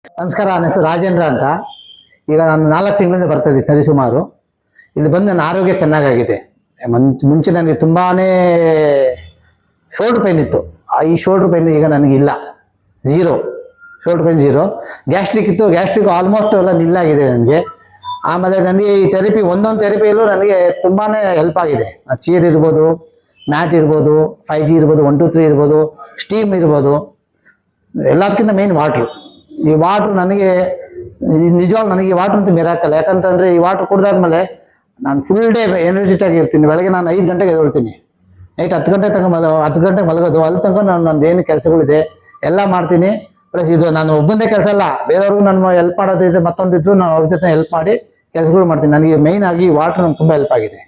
ನಮಸ್ಕಾರ, ನನ್ನ ಹೆಸರು ರಾಜೇಂದ್ರ ಅಂತ. ಈಗ ನಾನು 4 ತಿಂಗಳಿಂದ ಬರ್ತಾ ಇದ್ದೀನಿ ಸರಿಸುಮಾರು. ಇಲ್ಲಿ ಬಂದು ನನ್ನ ಆರೋಗ್ಯ ಚೆನ್ನಾಗಾಗಿದೆ. ಮುಂಚೆ ನನಗೆ ತುಂಬಾನೇ ಶೋಲ್ಡರ್ ಪೈನ್ ಇತ್ತು. ಈ ಶೋಲ್ಡರ್ ಪೈನ್ ಈಗ ನನಗೆ ಇಲ್ಲ, zero. Shoulder pain zero. Gastric ಇತ್ತು, ಗ್ಯಾಸ್ಟ್ರಿಕ್ ಆಲ್ಮೋಸ್ಟ್ ಎಲ್ಲ ನಿಲ್ಲಾಗಿದೆ ನನಗೆ. ಆಮೇಲೆ ನನಗೆ ಈ ಥೆರಪಿ, ಒಂದೊಂದು ಥೆರಪಿಯಲ್ಲೂ ನನಗೆ ತುಂಬಾನೇ ಹೆಲ್ಪ್ ಆಗಿದೆ. ಚೇರ್ ಇರ್ಬೋದು, ಮ್ಯಾಟ್ ಇರ್ಬೋದು, 5G ಇರ್ಬೋದು, 1 2 3 ಇರ್ಬೋದು, ಸ್ಟೀಮ್ ಇರ್ಬೋದು. ಎಲ್ಲದಕ್ಕಿಂತ ಮೇನ್ ವಾಟ್ರು. ಈ ವಾಟ್ರು ನನಗೆ ನಿಜವಾಗ್ಲೂ ನನಗೆ ಈ ವಾಟ್ರ್ ಅಂತ ಮಿರಾಕಲ್. ಯಾಕಂತಂದ್ರೆ ಈ ವಾಟ್ರ್ ಕುಡ್ದಾದ್ಮೇಲೆ ನಾನು ಫುಲ್ ಡೇ ಎನರ್ಜಿಟಿಯಾಗಿ ಇರ್ತೀನಿ. ಬೆಳಗ್ಗೆ ನಾನು 5 ಗಂಟೆಗೆ ಎದ್ದೇಳ್ತೀನಿ, ನೈಟ್ 10 ಗಂಟೆ ತನಕ 10 ಗಂಟೆಗೆ ಮಲಗೋದು. ಅಲ್ಲಿ ತನಕ ನಂದು ಏನು ಕೆಲಸಗಳಿದೆ ಎಲ್ಲ ಮಾಡ್ತೀನಿ. ಪ್ಲಸ್ ಇದು ನಾನು ಒಬ್ಬಂದೇ ಕೆಲಸ ಅಲ್ಲ, ಬೇರೆಯವ್ರಿಗೂ ನಾನು ಹೆಲ್ಪ್ ಮಾಡೋದಿದೆ, ಮತ್ತೊಂದಿದ್ರು ನಾನು ಅವ್ರ ಜೊತೆ ಹೆಲ್ಪ್ ಮಾಡಿ ಕೆಲಸಗಳು ಮಾಡ್ತೀನಿ. ನನಗೆ ಮೈನ್ ಆಗಿ ವಾಟ್ರ್ ನಂಗೆ ತುಂಬ ಹೆಲ್ಪ್ ಆಗಿದೆ.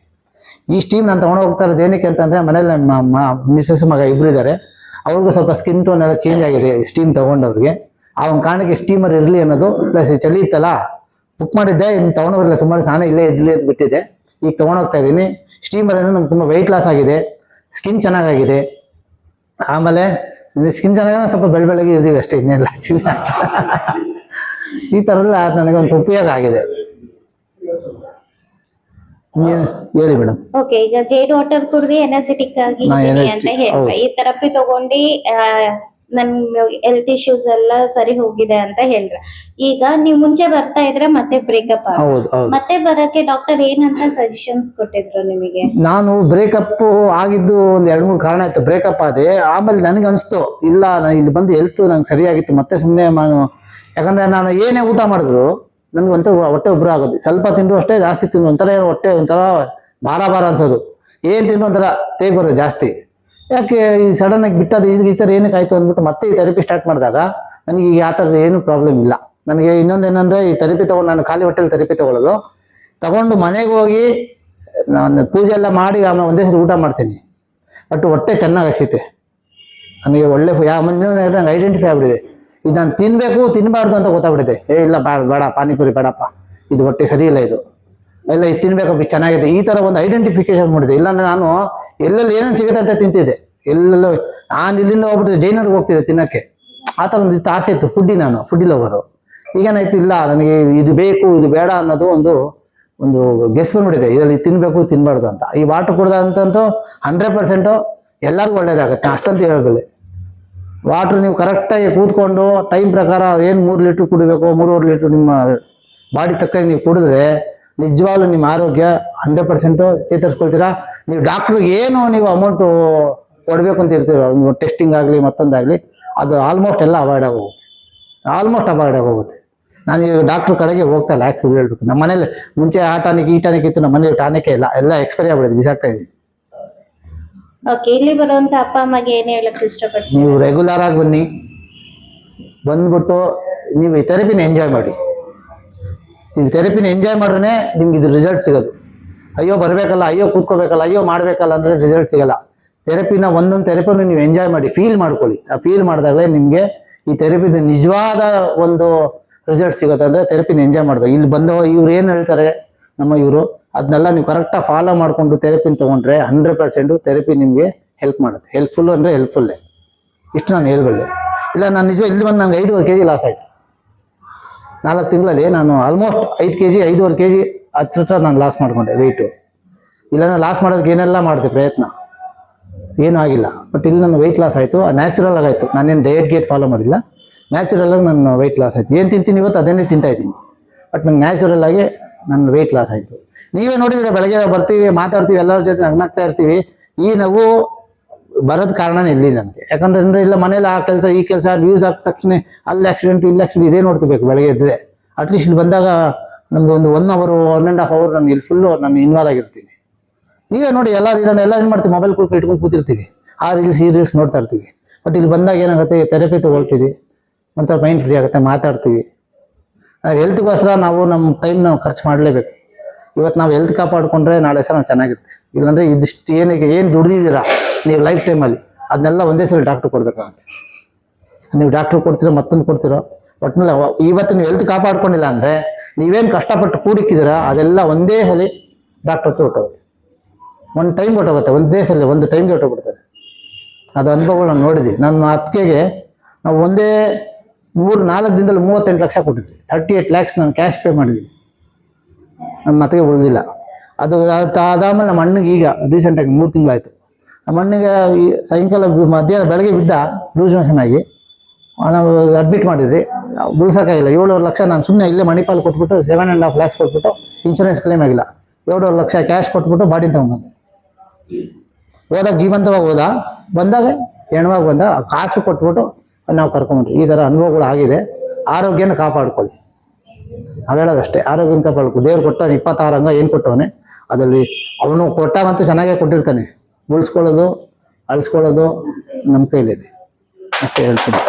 ಈ ಸ್ಟೀಮ್ ನಾನು ತೊಗೊಂಡು ಹೋಗ್ತಾ ಇರೋದು ಏನಕ್ಕೆ ಅಂತಂದರೆ, ಮನೇಲಿ ಮಿಸ್ಸಸ್ ಮಗ ಇಬ್ಬರು ಇದ್ದಾರೆ. ಅವ್ರಿಗೂ ಸ್ವಲ್ಪ ಸ್ಕಿನ್ ಟೋನ್ ಎಲ್ಲ ಚೇಂಜ್ ಆಗಿದೆ ಸ್ಟೀಮ್ ತೊಗೊಂಡವ್ರಿಗೆ. ಆ ಒಂದು ಕಾರಣಕ್ಕೆ ಸ್ಟೀಮರ್ ಇರಲಿ ಅನ್ನೋದು. ಪ್ಲಸ್ ಚಳಿ ಇತ್ತಲ್ಲ, ಬುಕ್ ಮಾಡಿದ್ದೆ, ಇನ್ನು ತೊಗೊಂಡೋಗಿರಲಿಲ್ಲ. ಸುಮಾರು ಸ್ನಾನ ಇಲ್ಲೇ ಇರಲಿ ಅಂತ ಬಿಟ್ಟಿದ್ದೆ. ಈಗ ತೊಗೊಂಡೋಗ್ತಾ ಇದ್ದೀನಿ. ಸ್ಟೀಮರ್ ಅಂದರೆ ನಮ್ಗೆ ತುಂಬ ವೆಯ್ಟ್ ಲಾಸ್ ಆಗಿದೆ, ಸ್ಕಿನ್ ಚೆನ್ನಾಗಾಗಿದೆ. ಆಮೇಲೆ ಸ್ಕಿನ್ ಚೆನ್ನಾಗಿ ಸ್ವಲ್ಪ ಬೆಳಗ್ಗೆ ಇದ್ದೀವಿ ಅಷ್ಟೇ, ಇನ್ನೆಲ್ಲ ಆಕ್ಚುಲಿ ಈ ಥರಲ್ಲ ನನಗೆ ಒಂದು ಉಪಯೋಗ ಆಗಿದೆ. ಹೇಳಿ ಮೇಡಮ್. ಓಕೆ, ಈಗ ಜೇಡ್ ವಾಟರ್ ಕುಡ್ದು ಎನರ್ಜೆಟಿಕ್ ಆಗಿ ಅಂತ ಹೇಳ್ತಾ, ಈ ಥೆರಪಿ ತಗೊಂಡು ನನ್ ಹೆಲ್ತ್ ಇಶ್ಯೂಸ್ ಎಲ್ಲ ಸರಿ ಹೋಗಿದೆ ಅಂತ ಹೇಳ್ರ. ಈಗ ನೀವು ಮುಂಚೆ ಬರ್ತಾ ಇದ್ರೆ ಮತ್ತೆ ಬ್ರೇಕಪ್ ಮತ್ತೆ ಬರಕ್ಕೆ ಡಾಕ್ಟರ್ ಏನಂತ ಸಜೆಷನ್ಸ್ ಕೊಟ್ಟಿದ್ರು ನಿಮಗೆ? ನಾನು ಬ್ರೇಕಪ್ ಆಗಿದ್ದು ಒಂದು 2-3 ಕಾರಣ ಆಯ್ತು. ಬ್ರೇಕಪ್ ಆದೆ. ಆಮೇಲೆ ನನಗೆ ಅನಿಸ್ತು, ಇಲ್ಲ ನಾನು ಇಲ್ಲಿ ಬಂದು ಹೆಲ್ತ್ ನಂಗೆ ಸರಿಯಾಗಿತ್ತು. ಮತ್ತೆ ಸುಮ್ಮನೆ ನಾನು, ಯಾಕಂದ್ರೆ ನಾನು ಏನೇ ಊಟ ಮಾಡಿದ್ರು ನನ್ಗೆ ಒಂಥರ ಹೊಟ್ಟೆ ಉಬ್ರ ಆಗೋದು. ಸ್ವಲ್ಪ ತಿಂದು ಅಷ್ಟೇ, ಜಾಸ್ತಿ ತಿಂದು ಒಂಥರ ಹೊಟ್ಟೆ ಒಂಥರ ಭಾರ ಅನ್ಸೋದು. ಏನು ತಿಂದು ಒಂಥರ ತೇಗ್ ಬರೋದು ಜಾಸ್ತಿ. ಯಾಕೆ ಈ ಸಡನ್ ಆಗಿ ಬಿಟ್ಟದ್ದು, ಈ ಥರ ಏನಕ್ಕೆ ಆಯ್ತು ಅಂದ್ಬಿಟ್ಟು ಮತ್ತೆ ಈ ಥೆರಪಿ ಸ್ಟಾರ್ಟ್ ಮಾಡಿದಾಗ ನನಗೆ ಈಗ ಆ ಥರದ್ದು ಏನು ಪ್ರಾಬ್ಲಮ್ ಇಲ್ಲ. ನನಗೆ ಇನ್ನೊಂದೇನಂದ್ರೆ, ಈ ಥೆರಪಿ ತೊಗೊಂಡು ನಾನು ಖಾಲಿ ಹೊಟ್ಟೆಲಿ ಥೆರಪಿ ತೊಗೊಳ್ಳೋದು, ತಗೊಂಡು ಮನೆಗೆ ಹೋಗಿ ನಾನು ಪೂಜೆ ಎಲ್ಲ ಮಾಡಿ ಆಮೇಲೆ ಒಂದೇ ಸರಿ ಊಟ ಮಾಡ್ತೀನಿ. ಬಟ್ ಹೊಟ್ಟೆ ಚೆನ್ನಾಗಿ ಹಸಿತೆ ನನಗೆ. ಒಳ್ಳೆ ನಂಗೆ ಐಡೆಂಟಿಫೈ ಆಗ್ಬಿಟ್ಟಿದೆ. ಇದು ನಾನು ತಿನ್ನಬಾರ್ದು ಅಂತ ಗೊತ್ತಾಗ್ಬಿಟ್ಟಿದೆ. ಇಲ್ಲ ಬೇಡ, ಪಾನಿಪುರಿ ಬೇಡಪ್ಪ, ಇದು ಹೊಟ್ಟೆ ಸರಿ ಇಲ್ಲ, ಇದು ಎಲ್ಲ ಇದು ತಿನ್ಬೇಕಪ್ಪ, ಚೆನ್ನಾಗಿದೆ. ಈ ಥರ ಒಂದು ಐಡೆಂಟಿಫಿಕೇಶನ್ ಮಾಡಿದೆ. ಇಲ್ಲಾಂದ್ರೆ ನಾನು ಎಲ್ಲೆಲ್ಲಿ ಏನೇನು ಸಿಗುತ್ತೆ ಅಂತ ತಿಂತಿದ್ದೆ. ಎಲ್ಲೆಲ್ಲೋ ನಾನು ಇಲ್ಲಿಂದ ಹೋಗ್ಬಿಟ್ಟು ಜೈನರ್ಗೆ ಹೋಗ್ತಿದ್ದೆ ತಿನ್ನೋಕ್ಕೆ. ಆ ಥರ ಒಂದು ಆಸೆ ಇತ್ತು. ನಾನು ಫುಡ್ಡಿ ಲವರು. ಈಗೇನಾಯ್ತು, ಇಲ್ಲ ನನಗೆ ಇದು ಬೇಕು ಇದು ಬೇಡ ಅನ್ನೋದು ಒಂದು ಗೆಸ್ ಬಂದ್ಬಿಟ್ಟಿದೆ. ಇದರಲ್ಲಿ ತಿನ್ಬೇಕು ತಿನ್ಬಾರ್ದು ಅಂತ. ಈ ವಾಟರ್ ಕುಡ್ದಂತಂತೂ 100% ಎಲ್ಲರಿಗೂ ಒಳ್ಳೇದಾಗುತ್ತೆ, ಅಷ್ಟಂತ ಹೇಳಬಲ್ಲೆ. ವಾಟ್ರ್ ನೀವು ಕರೆಕ್ಟಾಗಿ ಕೂತ್ಕೊಂಡು ಟೈಮ್ ಪ್ರಕಾರ ಏನು 3 ಲೀಟ್ರ್ ಕುಡಿಬೇಕು, 3.5 ಲೀಟ್ರ್ ನಿಮ್ಮ ಬಾಡಿ ತಕ್ಕ ನೀವು ಕುಡಿದ್ರೆ ನಿಜವಾಗ್ಲೂ ನಿಮ್ಮ ಆರೋಗ್ಯ 100% ಚೇತರಿಸ್ಕೊಳ್ತೀರಾ. ನೀವು ಡಾಕ್ಟ್ರಿಗೆ ಏನು ನೀವು ಅಮೌಂಟು ಕೊಡಬೇಕು ಅಂತ ಇರ್ತೀರೋ, ನೀವು ಟೆಸ್ಟಿಂಗ್ ಆಗಲಿ ಮತ್ತೊಂದಾಗಲಿ, ಅದು ಆಲ್ಮೋಸ್ಟ್ ಎಲ್ಲ ಅವಾಯ್ಡ್ ಆಗೋಗುತ್ತೆ. ನಾನು ಈಗ ಡಾಕ್ಟ್ರ್ ಕಡೆಗೆ ಹೋಗ್ತಾ ಇಲ್ಲ, ಯಾಕೆ ಹೇಳ್ಬೇಕು. ನಮ್ಮ ಮನೇಲಿ ಮುಂಚೆ ಆ ಟಾನಿಕ್ ಈ ಟಾನಿಕ್ ಇತ್ತು, ನಮ್ಮ ಮನೇಲಿ ಟಾನಿಕೇ ಇಲ್ಲ, ಎಲ್ಲ ಎಕ್ಸ್ಪೈರಿ ಆಗ್ಬಿಡಿದೆ, ಬಿಸಾಕ್ತಾ ಇದ್ದೀವಿ. ಓಕೆ, ಇಲ್ಲಿ ಬರುವಂತ ಅಪ್ಪ ಅಮ್ಮಗೆ ಏನು ಹೇಳಕ್ ಇಷ್ಟಪಡ್ತೀನಿ? ನೀವು ರೆಗ್ಯುಲರ್ ಆಗಿ ಬನ್ನಿ, ಬಂದ್ಬಿಟ್ಟು ನೀವು ಈ ಥೆರಪಿನ ಎಂಜಾಯ್ ಮಾಡಿ. ನೀವು ಥೆರಪಿನ ಎಂಜಾಯ್ ಮಾಡ್ರೆ ನಿಮ್ಗೆ ಇದು ರಿಸಲ್ಟ್ ಸಿಗೋದು. ಅಯ್ಯೋ ಬರಬೇಕಲ್ಲ, ಅಯ್ಯೋ ಕೂತ್ಕೋಬೇಕಲ್ಲ, ಅಯ್ಯೋ ಮಾಡಬೇಕಲ್ಲ ಅಂದರೆ ರಿಸಲ್ಟ್ ಸಿಗಲ್ಲ. ಥೆರಪಿನ ಒಂದೊಂದು ಥೆರಪಿನೂ ನೀವು ಎಂಜಾಯ್ ಮಾಡಿ, ಫೀಲ್ ಮಾಡ್ಕೊಳ್ಳಿ. ಆ ಫೀಲ್ ಮಾಡಿದಾಗಲೇ ನಿಮಗೆ ಈ ಥೆರಪಿದ ನಿಜವಾದ ಒಂದು ರಿಸಲ್ಟ್ ಸಿಗುತ್ತೆ. ಅಂದರೆ ಥೆರಪಿನ ಎಂಜಾಯ್ ಮಾಡಿದಾಗ ಇಲ್ಲಿ ಬಂದು ಇವ್ರು ಏನು ಹೇಳ್ತಾರೆ ಇವರು, ಅದನ್ನೆಲ್ಲ ನೀವು ಕರೆಕ್ಟಾಗಿ ಫಾಲೋ ಮಾಡಿಕೊಂಡು ಥೆರಪಿನ ತೊಗೊಂಡ್ರೆ 100% ಥೆರಪಿ ನಿಮಗೆ ಹೆಲ್ಪ್ ಮಾಡುತ್ತೆ. ಹೆಲ್ಪ್ಫುಲ್ಲು ಅಂದರೆ ಹೆಲ್ಪ್ಫುಲ್ಲೇ, ಇಷ್ಟು ನಾನು ಹೇಳ್ಬಲ್ಲೆ. ಇಲ್ಲ ನಾನು ನಿಜವಾಗ ಇಲ್ಲಿ ಬಂದು ನಂಗೆ 5.5 kg ಲಾಸ್ ಆಯಿತು. 4 ತಿಂಗಳಲ್ಲಿ ನಾನು ಆಲ್ಮೋಸ್ಟ್ 5 kg 5.5 kg ಹತ್ರ ನಾನು ಲಾಸ್ ಮಾಡ್ಕೊಂಡೆ ವೆಯ್ಟು. ಇಲ್ಲ ನಾನು ಲಾಸ್ ಮಾಡೋದಕ್ಕೆ ಏನೆಲ್ಲ ಮಾಡಿದೆ ಪ್ರಯತ್ನ, ಏನೂ ಆಗಿಲ್ಲ. ಬಟ್ ಇಲ್ಲಿ ನನ್ನ ವೆಯ್ಟ್ ಲಾಸ್ ಆಯಿತು, ನ್ಯಾಚುರಲ್ ಆಗಾಯಿತು. ನಾನೇನು ಡಯಟ್ ಫಾಲೋ ಮಾಡಿಲ್ಲ, ನ್ಯಾಚುರಲ್ ಆಗಿ ನನ್ನ ವೆಯ್ಟ್ ಲಾಸ್ ಆಯಿತು. ಏನು ತಿಂತೀನಿ ಇವತ್ತು ಅದನ್ನೇ ತಿಂತಾಯಿದ್ದೀನಿ. ಬಟ್ ನಂಗೆ ನ್ಯಾಚುರಲ್ ಆಗಿ ನನ್ನ ವೆಯ್ಟ್ ಲಾಸ್ ಆಯಿತು. ನೀವೇ ನೋಡಿದರೆ ಬೆಳಗ್ಗೆ ಬರ್ತೀವಿ, ಮಾತಾಡ್ತೀವಿ, ಎಲ್ಲರ ಜೊತೆ ನಗ್ನಾಗ್ತಾ ಇರ್ತೀವಿ. ಈ ನಗು ಬರೋದು ಕಾರಣನೇ ಇಲ್ಲಿ ನನಗೆ. ಯಾಕಂತಂದರೆ ಇಲ್ಲ ಮನೇಲಿ ಆ ಕೆಲಸ ಈ ಕೆಲಸ ನ್ಯೂಸ್ ಆದ ತಕ್ಷಣ ಅಲ್ಲಿ ಆಕ್ಸಿಡೆಂಟು ಇಲ್ಲಿ ಆಕ್ಸಿಡೆಂಟ್ ಇದೇ ನೋಡ್ತಿರ್ಬೇಕು ಬೆಳಗ್ಗೆ ಇದ್ದರೆ. ಅಟ್ಲೀಸ್ಟ್ ಇಲ್ಲಿ ಬಂದಾಗ ನಮ್ದು ಒಂದು 1 hour 1.5 hour ನಾನು ಇಲ್ಲಿ ಫುಲ್ಲು ನಾನು ಇನ್ವಾಲ್ವ್ ಆಗಿರ್ತೀನಿ. ನೀವೇ ನೋಡಿ, ಎಲ್ಲ ಏನು ಮಾಡ್ತೀವಿ, ಮೊಬೈಲ್ ಇಟ್ಕೊಂಡು ಕೂತಿರ್ತೀವಿ, ಆ ರೀಲ್ಸ್ ನೋಡ್ತಾ ಇರ್ತೀವಿ. ಬಟ್ ಇಲ್ಲಿ ಬಂದಾಗ ಏನಾಗುತ್ತೆ, ಥೆರಪಿ ತೊಗೊಳ್ತೀವಿ, ಒಂಥರ ಮೈಂಡ್ ಫ್ರೀ ಆಗುತ್ತೆ, ಮಾತಾಡ್ತೀವಿ. ನಾವು ಹೆಲ್ತ್ಗೋಸ್ಕರ ನಮ್ಮ ಟೈಮ್ ಖರ್ಚು ಮಾಡಲೇಬೇಕು. ಇವತ್ತು ನಾವು ಹೆಲ್ತ್ ಕಾಪಾಡಿಕೊಂಡ್ರೆ ನಾಳೆ ಸಹ ನಾವು ಚೆನ್ನಾಗಿರ್ತೀವಿ. ಇಲ್ಲಾಂದರೆ ಇದಿಷ್ಟು ಏನು ದುಡ್ದಿದ್ದೀರಾ ನೀವು ಲೈಫ್ ಟೈಮಲ್ಲಿ, ಅದನ್ನೆಲ್ಲ ಒಂದೇ ಸಲ ಡಾಕ್ಟ್ರ್ ಕೊಡಬೇಕಾಗುತ್ತೆ. ನೀವು ಡಾಕ್ಟ್ರ್ ಕೊಡ್ತೀರೋ ಮತ್ತೊಂದು ಕೊಡ್ತೀರೋ, ಒಟ್ಟಿನಲ್ಲಿ ಇವತ್ತು ನೀವು ಹೆಲ್ತ್ ಕಾಪಾಡ್ಕೊಂಡಿಲ್ಲ ಅಂದರೆ ನೀವೇನು ಕಷ್ಟಪಟ್ಟು ಕೂಡಿಕ್ಕಿದ್ದೀರಾ ಅದೆಲ್ಲ ಒಂದೇ ಸಲ ಡಾಕ್ಟ್ರ್ ಹತ್ರ ಹೊಟ್ಟೋಗುತ್ತೆ. ಒಂದು ಟೈಮ್ ಹೊಟ್ಟೋಗುತ್ತೆ, ಒಂದೇ ಸಲ ಒಂದು ಟೈಮ್ಗೆ ಹೊಟ್ಟೋಗ್ಬಿಡ್ತದೆ. ಅದು ಅನುಭವಗಳು ನಾವು ನೋಡಿದ್ವಿ. ನನ್ನ ಅತ್ತಿಗೆಗೆ ನಾವು ಒಂದೇ 4 ದಿನದಲ್ಲಿ 38 ಲಕ್ಷ ಕೊಟ್ಟಿದ್ವಿ. 38 lakhs ನಾನು ಕ್ಯಾಶ್ ಪೇ ಮಾಡಿದ್ದೀನಿ. ನಮ್ಮ ಮತ್ತಿಗೆ ಉಳಿದಿಲ್ಲ. ಅದಾದ್ಮೇಲೆ ನಮ್ಮ ಅಣ್ಣಗೆ ಈಗ ರೀಸೆಂಟಾಗಿ 3 ತಿಂಗಳಾಯ್ತು. ನಮ್ಮ ಅಣ್ಣಗೆ ಈ ಸಾಯಂಕಾಲ ಮಧ್ಯಾಹ್ನ ಬೆಳಗ್ಗೆ ಬಿದ್ದ ಲೂಸ್ ಮೋಷನ್ ಆಗಿ ನಾವು ಅಡ್ಮಿಟ್ ಮಾಡಿದ್ರಿ. ಉಳ್ಸೋಕ್ಕಾಗಿಲ್ಲ. 7.5 ಲಕ್ಷ ನಾನು ಸುಮ್ಮನೆ ಇಲ್ಲೇ ಮಣಿಪಾಲ್ ಕೊಟ್ಬಿಟ್ಟು 7.5 lakhs ಕೊಟ್ಬಿಟ್ಟು ಇನ್ಶೂರೆನ್ಸ್ ಕ್ಲೇಮ್ ಆಗಿಲ್ಲ. 7.5 ಲಕ್ಷ ಕ್ಯಾಶ್ ಕೊಟ್ಬಿಟ್ಟು ಬಾಡಿ ತಗೊಂಬಂದೆ. ಹೋದಾಗ ಜೀವಂತವಾಗಿ ಹೋದ, ಬಂದಾಗ ಹೆಣವಾಗಿ ಬಂದ, ಕಾಸು ಕೊಟ್ಬಿಟ್ಟು ನಾವು ಕರ್ಕೊಂಡ್ಬಿಟ್ವಿ. ಈ ಥರ ಅನುಭವಗಳು ಆಗಿದೆ. ಆರೋಗ್ಯನ ಕಾಪಾಡ್ಕೊಳ್ಳಿ. ನಾವು ಹೇಳೋದಷ್ಟೇ, ಆರೋಗ್ಯನ ಕಾಪಾಡ್ಕೊ. ದೇವ್ರು ಕೊಟ್ಟ 26 ಅಂಗ ಏನು ಕೊಟ್ಟವನೇ ಅದರಲ್ಲಿ ಅವನು ಕೊಟ್ಟಾಗಂತೂ ಚೆನ್ನಾಗೇ ಕೊಟ್ಟಿರ್ತಾನೆ. ಉಳಿಸ್ಕೊಳ್ಳೋದು ಅಳಿಸ್ಕೊಳ್ಳೋದು ನಮ್ಮ ಕೈಲಿದೆ ಅಷ್ಟೇ ಹೇಳ್ತೀನಿ.